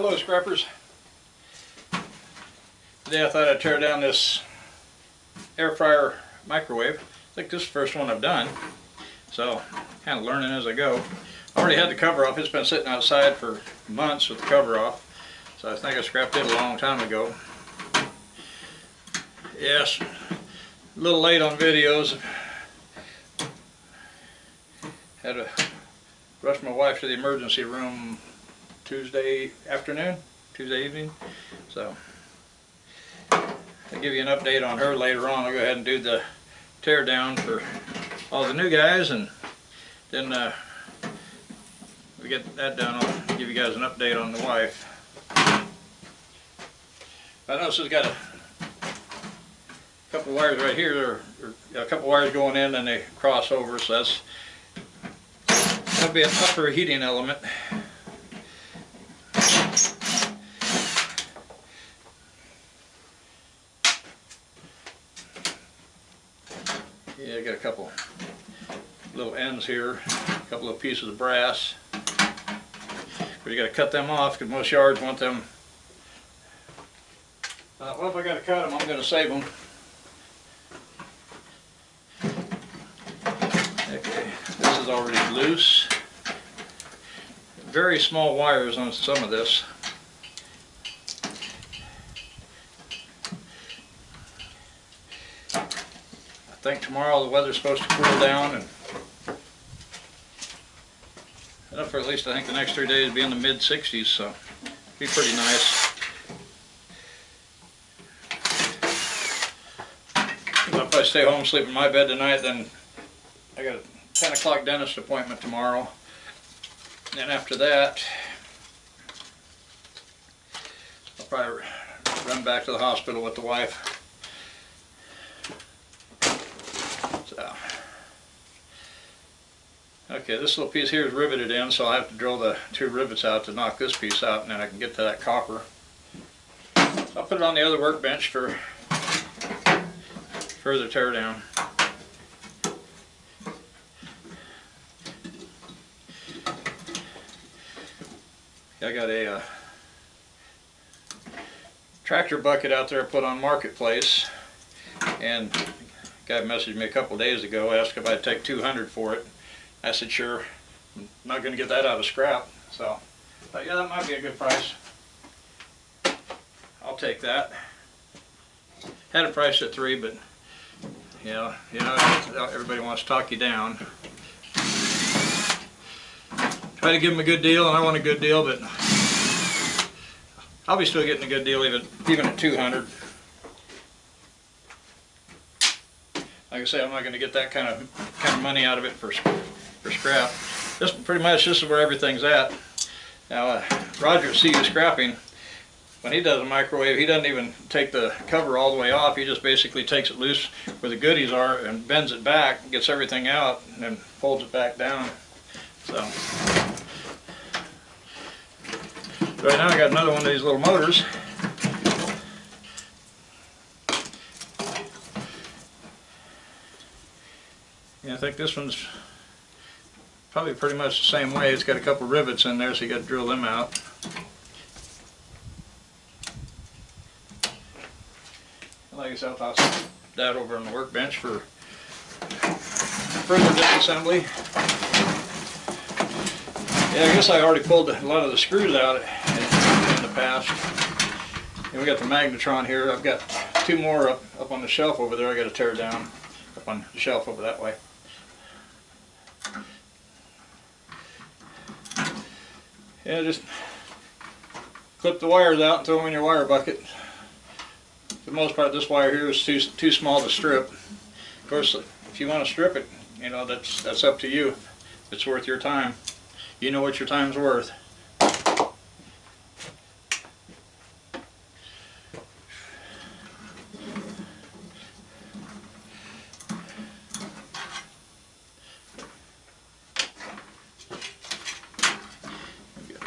Hello scrappers. Today I thought I'd tear down this air fryer microwave. I think this is the first one I've done, so kind of learning as I go. I already had the cover off. It's been sitting outside for months with the cover off, so I think I scrapped it a long time ago. Yes, a little late on videos. Had to rush my wife to the emergency room Tuesday evening, so I'll give you an update on her later on. I'll go ahead and do the tear down for all the new guys, and then we get that done. I'll give you guys an update on the wife. I notice it's got a couple wires right here, or a couple wires going in and they cross over, so that'll be an upper heating element. Yeah, I got a couple little ends here, a couple of pieces of brass. But you got to cut them off because most yards want them. Well, if I got to cut them, I'm going to save them. Okay, this is already loose. Very small wires on some of this. I think tomorrow the weather's supposed to cool down, and enough for at least I think the next 3 days to be in the mid-60s, so it'll be pretty nice. If I stay home, sleep in my bed tonight, then I got a 10 o'clock dentist appointment tomorrow. And after that, I'll probably run back to the hospital with the wife. So, okay, this little piece here is riveted in, so I have to drill the 2 rivets out to knock this piece out, and then I can get to that copper. I'll put it on the other workbench for further tear down. I got a tractor bucket out there I put on Marketplace, and a guy messaged me a couple days ago, asked if I'd take $200 for it. I said sure. I'm not going to get that out of scrap, so but yeah, that might be a good price. I'll take that. Had it priced at $3, but you know, everybody wants to talk you down. Try to give them a good deal, and I want a good deal, but I'll be still getting a good deal even at $200. Like I say, I'm not going to get that kind of money out of it for scrap. This pretty much this is where everything's at. Now Roger at CU Scrapping, when he does a microwave, he doesn't even take the cover all the way off. He just basically takes it loose where the goodies are and bends it back, gets everything out, and then folds it back down. So right now I got another one of these little motors. Yeah, I think this one's probably pretty much the same way. It's got a couple rivets in there, so you got to drill them out. Like I said, I'll toss that over on the workbench for further disassembly. Yeah, I guess I already pulled a lot of the screws out in the past. And we got the Magnetron here. I've got 2 more up on the shelf over there I got to tear down, up on the shelf over that way. Yeah, just clip the wires out and throw them in your wire bucket. For the most part, this wire here is too small to strip. Of course, if you want to strip it, you know, that's up to you. If it's worth your time. You know what your time's worth.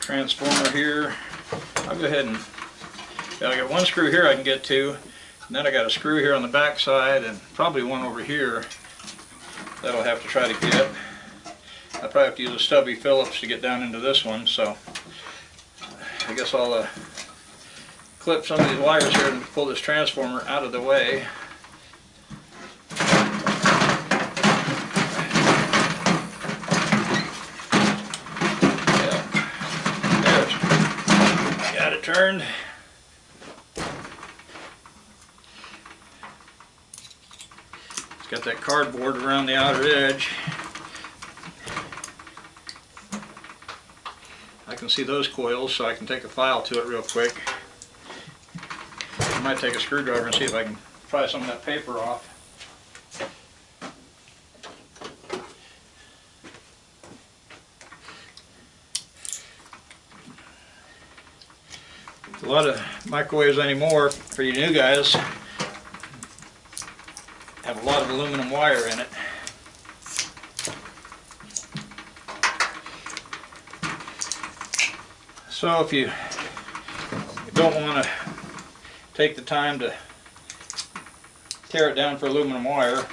Transformer here. I'll go ahead and I got 1 screw here I can get to, and then I got a screw here on the back side and probably one over here that I'll have to try to get. I probably have to use a stubby Phillips to get down into this one, so I guess I'll clip some of these wires here and pull this transformer out of the way. Got it turned. It's got that cardboard around the outer edge. I can see those coils, so I can take a file to it real quick. I might take a screwdriver and see if I can pry some of that paper off. A lot of microwaves anymore, for you new guys, have a lot of aluminum wire in it. So if you don't want to take the time to tear it down for aluminum wire,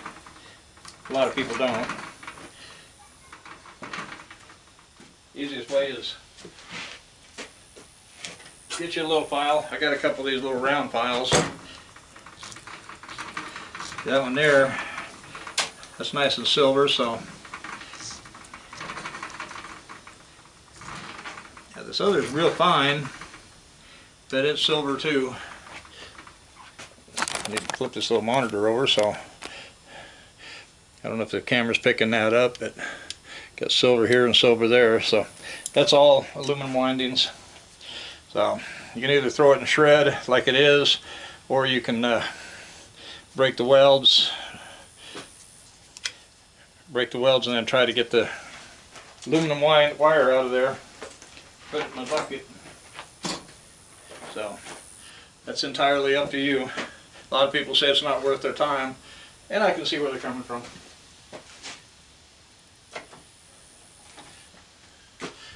a lot of people don't. Easiest way is get you a little file. I got a couple of these little round files. That one there, that's nice and silver, so yeah, this other's real fine, but it's silver too. I need to flip this little monitor over, so I don't know if the camera's picking that up, but got silver here and silver there, so that's all aluminum windings. So you can either throw it in a shred like it is, or you can break the welds and then try to get the aluminum wire out of there, put it in a bucket. So that's entirely up to you. A lot of people say it's not worth their time, and I can see where they're coming from.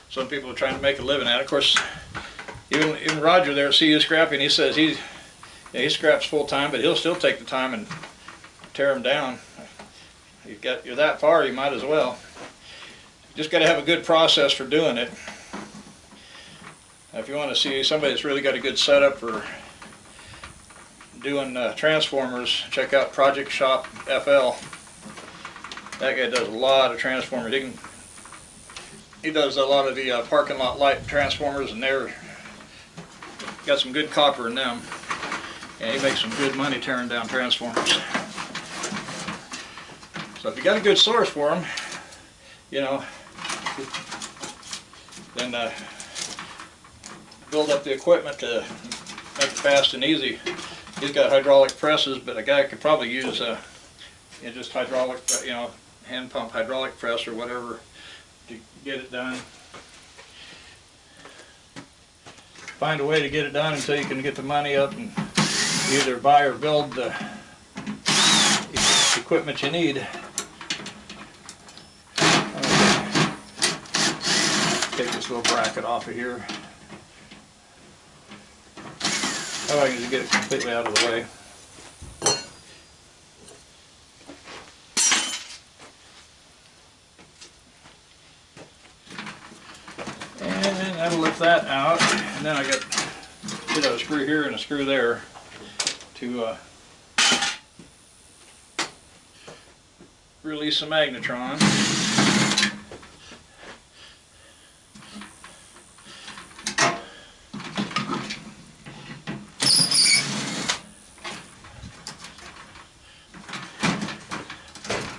Some people are trying to make a living at it. Of course, even Roger there at CU Scrapping, he says he scraps full time, but he'll still take the time and tear them down. You're that far, you might as well. You just got to have a good process for doing it. Now, if you want to see somebody that's really got a good setup for doing transformers, check out Project Shop FL. That guy does a lot of transformers. He does a lot of the parking lot light transformers, and they're got some good copper in them. And he makes some good money tearing down transformers. So if you got a good source for them, you know, then build up the equipment to make it fast and easy. He's got hydraulic presses, but a guy could probably use just hydraulic, hand pump hydraulic press or whatever to get it done. Find a way to get it done until you can get the money up and either buy or build the equipment you need. Take this little bracket off of here. Oh, I can just get it completely out of the way. And that'll lift that out. And then I got a screw here and a screw there to release the magnetron.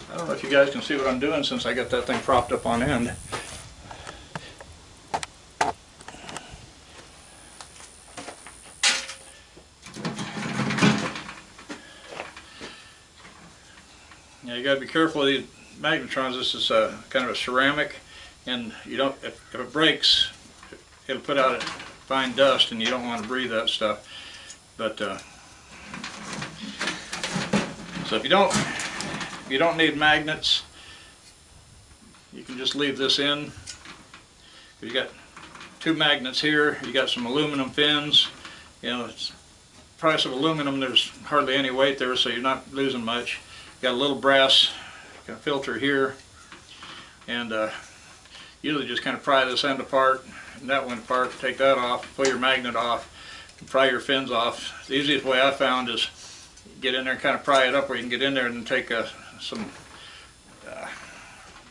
I don't know if you guys can see what I'm doing since I got that thing propped up on end. Now you got to be careful of these magnetrons. This is kind of a ceramic, and you don't. If it breaks, it'll put out fine dust, and you don't want to breathe that stuff. But so if you don't need magnets, you can just leave this in. You got two magnets here. You got some aluminum fins. You know, it's the price of aluminum. There's hardly any weight there, so you're not losing much. Got a little brass filter here, and usually just kind of pry this end apart and that one apart, take that off, pull your magnet off, and pry your fins off. The easiest way I found is get in there and kind of pry it up where you can get in there and then take some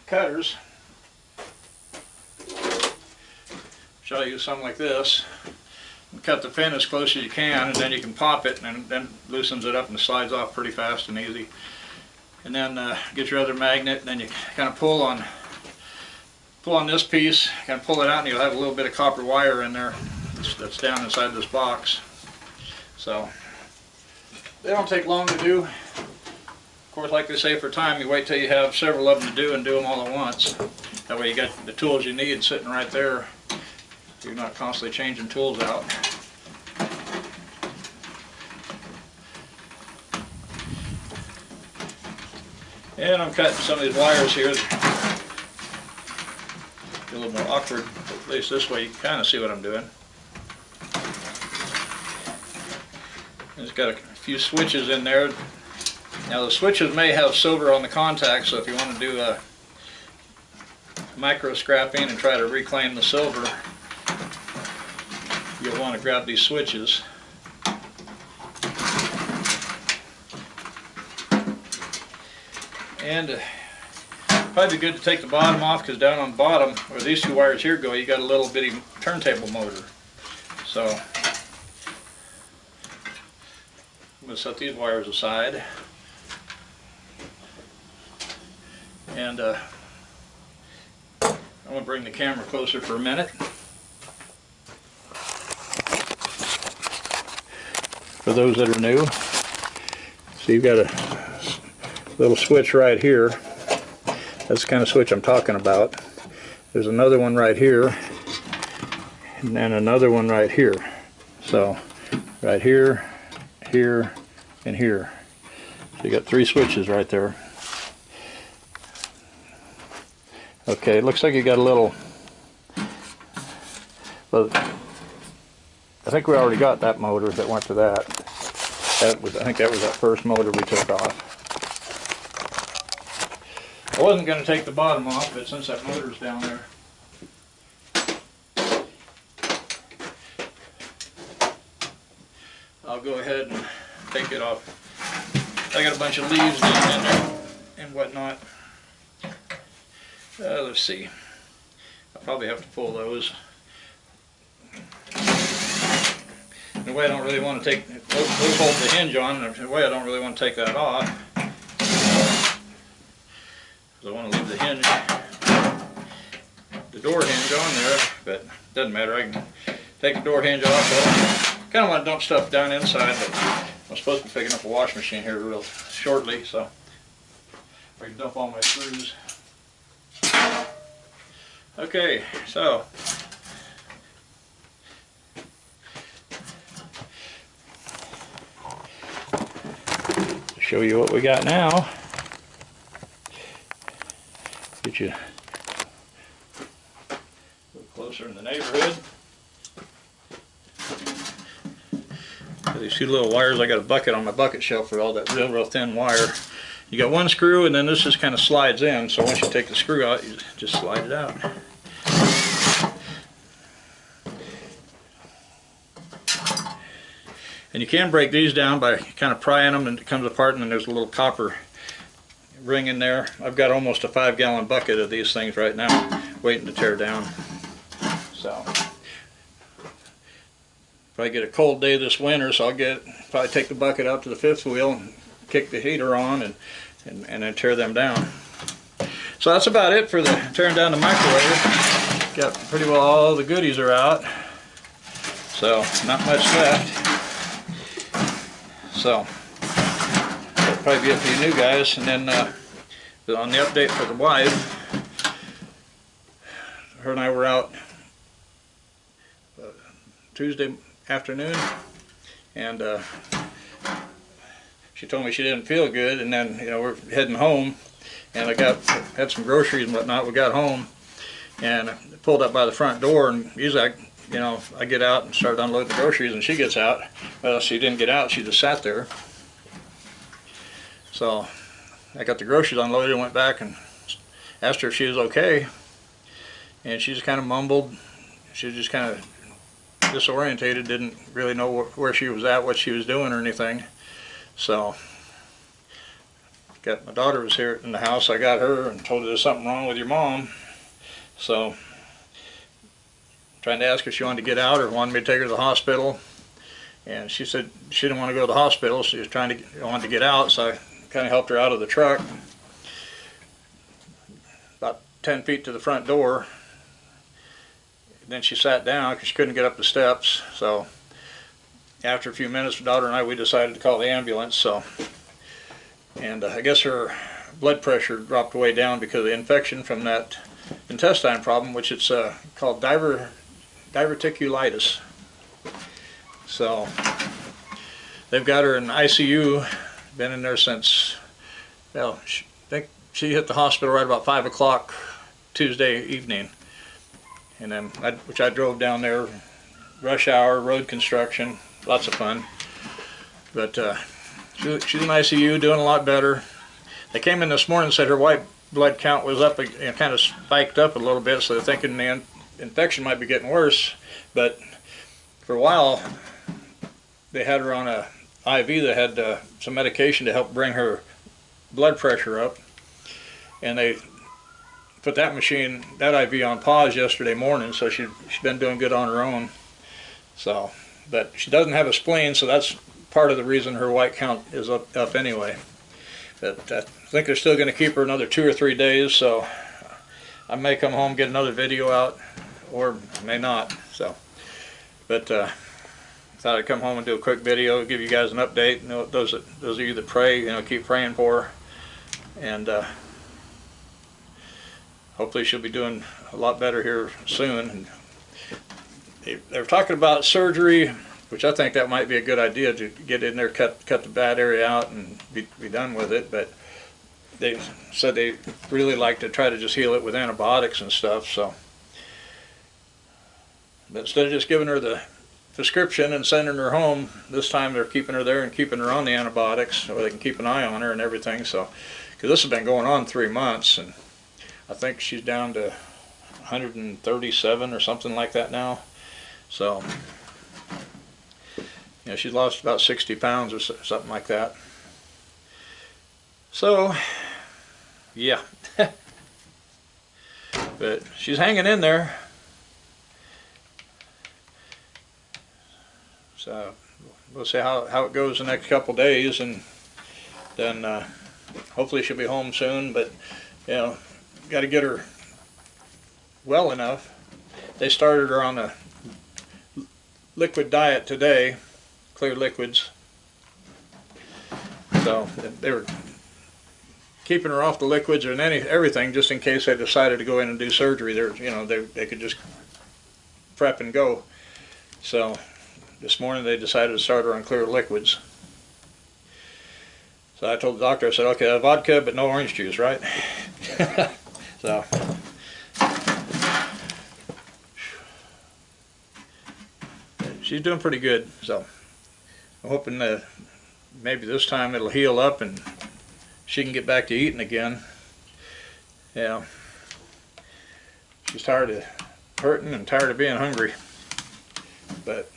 cutters. I'll use something like this and cut the fin as close as you can, and then you can pop it and then loosens it up and it slides off pretty fast and easy. And then get your other magnet, and then you kind of pull on this piece, kind of pull it out, and you'll have a little bit of copper wire in there that's down inside this box. So they don't take long to do. Of course, like they say, for time, you wait till you have several of them to do and do them all at once. That way you got the tools you need sitting right there. You're not constantly changing tools out. And I'm cutting some of these wires here. It's a little more awkward, but at least this way you can kind of see what I'm doing. It's got a few switches in there. Now the switches may have silver on the contacts, so if you want to do micro scrapping and try to reclaim the silver, you'll want to grab these switches. And probably be good to take the bottom off, because down on the bottom, where these two wires here go, you got a little bitty turntable motor. So I'm going to set these wires aside. And I'm going to bring the camera closer for a minute. For those that are new, so you've got a little switch right here. That's the kind of switch I'm talking about. There's another one right here, and then another one right here. So right here, here, and here. So you got 3 switches right there. Okay, it looks like you got a little, well, I think we already got that motor that went to that. I think that was that first motor we took off. I wasn't going to take the bottom off, but since that motor's down there, I'll go ahead and take it off. I got a bunch of leaves down in there and whatnot. Let's see. I'll probably have to pull those. In a way, I don't really want to take those hold the hinge on. In a way, I don't really want to take that off, because I want to leave the hinge, the door hinge on there. But it doesn't matter. I can take the door hinge off. I kind of want to dump stuff down inside, but I'm supposed to be picking up a washing machine here real shortly, so I can dump all my screws. Okay, so to show you what we got now, get you a little closer in the neighborhood. These two little wires, I got a bucket on my bucket shelf for all that real thin wire. You got one screw, and then this just kind of slides in, so once you take the screw out, you just slide it out. And you can break these down by kind of prying them, and it comes apart, and then there's a little copper ring in there. I've got almost a 5-gallon bucket of these things right now waiting to tear down. So if I get a cold day this winter, so I'll probably take the bucket out to the 5th wheel and kick the heater on and then tear them down. So that's about it for the tearing down the microwave. Got pretty well all the goodies are out, so not much left. So that'll probably be it for you new guys. And then on the update for the wife, her and I were out Tuesday afternoon, and she told me she didn't feel good, and then we're heading home, and I had some groceries and whatnot. We got home and pulled up by the front door, and usually I get out and start unloading the groceries, and she gets out. Well, she didn't get out, she just sat there. So I got the groceries unloaded and went back and asked her if she was okay, and she just kind of mumbled. She was just kind of disorientated, didn't really know where she was at, what she was doing or anything. So got my daughter was here in the house. I got her and told her there's something wrong with your mom. So trying to ask her if she wanted to get out or wanted me to take her to the hospital, and she said she didn't want to go to the hospital. She was wanted to get out, so I kind of helped her out of the truck about 10 feet to the front door. Then she sat down because she couldn't get up the steps. So after a few minutes, my daughter and I, we decided to call the ambulance. So, and I guess her blood pressure dropped way down because of the infection from that intestine problem, which it's called diverticulitis. So they've got her in ICU, been in there since, well, I think she hit the hospital right about 5 o'clock Tuesday evening. And then, which I drove down there, rush hour, road construction, lots of fun. But she's in ICU, doing a lot better. They came in this morning and said her white blood count was up, kind of spiked up a little bit, so they're thinking the infection might be getting worse. But for a while, they had her on a IV that had some medication to help bring her blood pressure up. And they put that machine, that IV on pause yesterday morning, so she's been doing good on her own. So, but she doesn't have a spleen, so that's part of the reason her white count is up anyway. But I think they're still going to keep her another 2 or 3 days, so I may come home, get another video out, or may not. So, but thought I'd come home and do a quick video, give you guys an update. You know, those of you that pray, you know, keep praying for her, and hopefully she'll be doing a lot better here soon. And they're talking about surgery, which I think that might be a good idea, to get in there, cut the bad area out and be done with it. But they said they really like to try to just heal it with antibiotics and stuff. So, but instead of just giving her the prescription and sending her home, this time they're keeping her there and keeping her on the antibiotics so they can keep an eye on her and everything. So, because this has been going on 3 months, and I think she's down to 137 or something like that now. So, you know, she's lost about 60 pounds or something like that. So, yeah. But she's hanging in there. So, we'll see how it goes the next couple days, and then hopefully she'll be home soon. But, you know, got to get her well enough. They started her on a liquid diet today, clear liquids. So they were keeping her off the liquids and everything just in case they decided to go in and do surgery. You know, they could just prep and go. So this morning they decided to start her on clear liquids. So I told the doctor, I said, okay, vodka but no orange juice, right? So, she's doing pretty good. So, I'm hoping that maybe this time it'll heal up and she can get back to eating again. Yeah, she's tired of hurting and tired of being hungry. But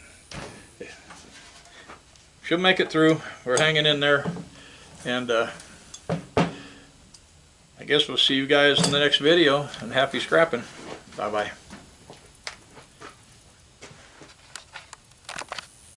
she'll make it through. We're hanging in there, and I guess we'll see you guys in the next video, and happy scrapping. Bye-bye.